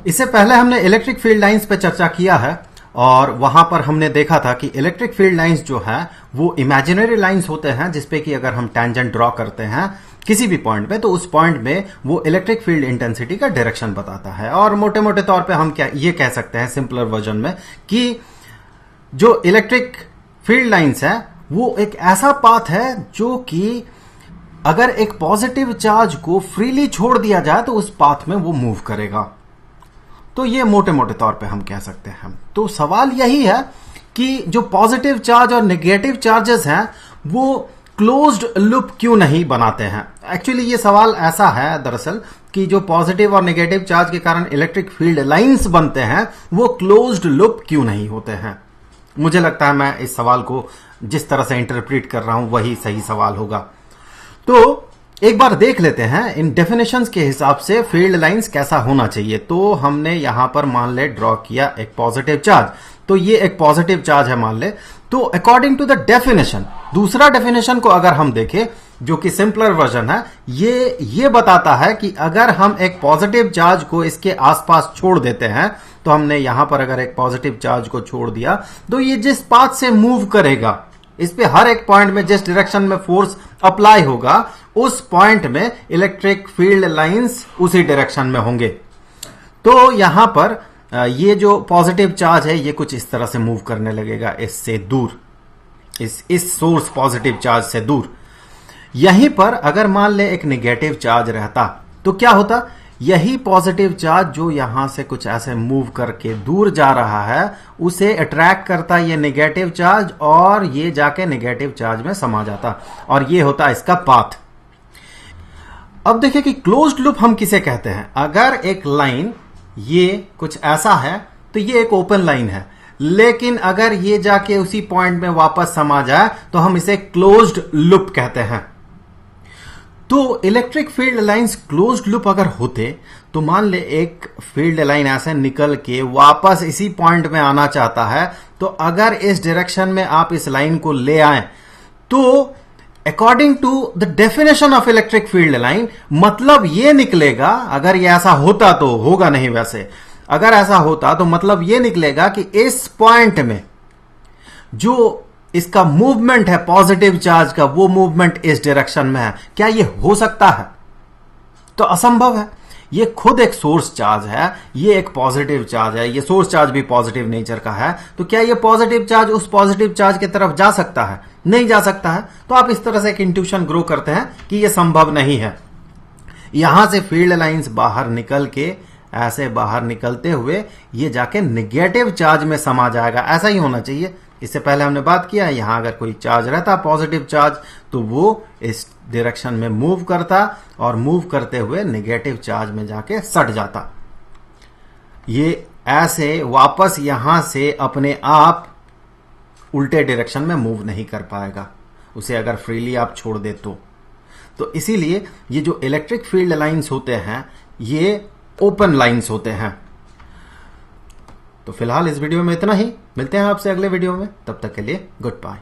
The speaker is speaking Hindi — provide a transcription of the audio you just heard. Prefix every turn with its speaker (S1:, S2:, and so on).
S1: इससे पहले हमने इलेक्ट्रिक फील्ड लाइंस पे चर्चा किया है और वहां पर हमने देखा था कि इलेक्ट्रिक फील्ड लाइंस जो है वो इमेजिनरी लाइंस होते हैं जिसपे कि अगर हम टेंजेंट ड्रॉ करते हैं किसी भी पॉइंट पे तो उस पॉइंट में वो इलेक्ट्रिक फील्ड इंटेंसिटी का डायरेक्शन बताता है। और मोटे मोटे तौर पे हम क्या ये कह सकते हैं सिंपलर वर्जन में कि जो इलेक्ट्रिक फील्ड लाइंस है वो एक ऐसा पाथ है जो कि अगर एक पॉजिटिव चार्ज को फ्रीली छोड़ दिया जाए तो उस पाथ में वो मूव करेगा। तो ये मोटे मोटे तौर पे हम कह सकते हैं। तो सवाल यही है कि जो पॉजिटिव चार्ज और नेगेटिव चार्जेस हैं वो क्लोज्ड लूप क्यों नहीं बनाते हैं। एक्चुअली ये सवाल ऐसा है दरअसल कि जो पॉजिटिव और नेगेटिव चार्ज के कारण इलेक्ट्रिक फील्ड लाइंस बनते हैं वो क्लोज्ड लूप क्यों नहीं होते हैं। मुझे लगता है मैं इस सवाल को जिस तरह से इंटरप्रेट कर रहा हूं वही सही सवाल होगा। तो एक बार देख लेते हैं इन डेफिनेशंस के हिसाब से फील्ड लाइंस कैसा होना चाहिए। तो हमने यहां पर मान ले ड्रॉ किया एक पॉजिटिव चार्ज, तो ये एक पॉजिटिव चार्ज है मान ले। तो अकॉर्डिंग टू द डेफिनेशन, दूसरा डेफिनेशन को अगर हम देखें जो कि सिंपलर वर्जन है, ये बताता है कि अगर हम एक पॉजिटिव चार्ज को इसके आसपास छोड़ देते हैं, तो हमने यहां पर अगर एक पॉजिटिव चार्ज को छोड़ दिया तो ये जिस पाथ से मूव करेगा इस पे हर एक पॉइंट में जिस डायरेक्शन में फोर्स अप्लाई होगा उस पॉइंट में इलेक्ट्रिक फील्ड लाइंस उसी डायरेक्शन में होंगे। तो यहां पर ये जो पॉजिटिव चार्ज है ये कुछ इस तरह से मूव करने लगेगा इससे दूर, इस सोर्स पॉजिटिव चार्ज से दूर। यहीं पर अगर मान ले एक नेगेटिव चार्ज रहता तो क्या होता, यही पॉजिटिव चार्ज जो यहां से कुछ ऐसे मूव करके दूर जा रहा है उसे अट्रैक्ट करता ये नेगेटिव चार्ज और ये जाके नेगेटिव चार्ज में समा जाता और ये होता इसका पाथ। अब देखिए कि क्लोज्ड लूप हम किसे कहते हैं। अगर एक लाइन ये कुछ ऐसा है तो ये एक ओपन लाइन है, लेकिन अगर ये जाके उसी पॉइंट में वापस समा जाए तो हम इसे क्लोज्ड लूप कहते हैं। तो electric field lines closed loop अगर होते तो मान ले एक फील्ड लाइन ऐसे निकल के वापस इसी पॉइंट में आना चाहता है, तो अगर इस डायरेक्शन में आप इस लाइन को ले आए तो according to the definition of electric field line मतलब ये निकलेगा, अगर ये ऐसा होता तो होगा नहीं वैसे, अगर ऐसा होता तो मतलब ये निकलेगा कि इस पॉइंट में जो इसका मूवमेंट है पॉजिटिव चार्ज का वो मूवमेंट इस डायरेक्शन में है। क्या ये हो सकता है? तो असंभव है। ये खुद एक सोर्स चार्ज है, ये एक पॉजिटिव चार्ज है, ये सोर्स चार्ज भी पॉजिटिव नेचर का है, तो क्या ये पॉजिटिव चार्ज उस पॉजिटिव चार्ज की तरफ जा सकता है? नहीं जा सकता है। तो आप इस तरह से एक इंट्यूशन ग्रो करते हैं कि ये संभव नहीं है। यहां से फील्ड लाइंस बाहर निकल के ऐसे बाहर निकलते हुए ये जाके नेगेटिव चार्ज में समा जाएगा, ऐसा ही होना चाहिए। इससे पहले हमने बात किया यहां अगर कोई चार्ज रहता पॉजिटिव चार्ज तो वो इस डायरेक्शन में मूव करता और मूव करते हुए नेगेटिव चार्ज में जाके सट जाता। ये ऐसे वापस यहां से अपने आप उल्टे डायरेक्शन में मूव नहीं कर पाएगा उसे अगर फ्रीली आप छोड़ दे तो इसीलिए ये जो इलेक्ट्रिक फील्ड लाइंस होते हैं ये ओपन लाइंस होते हैं। तो फिलहाल इस वीडियो में इतना ही, मिलते हैं आपसे अगले वीडियो में, तब तक के लिए गुड बाय।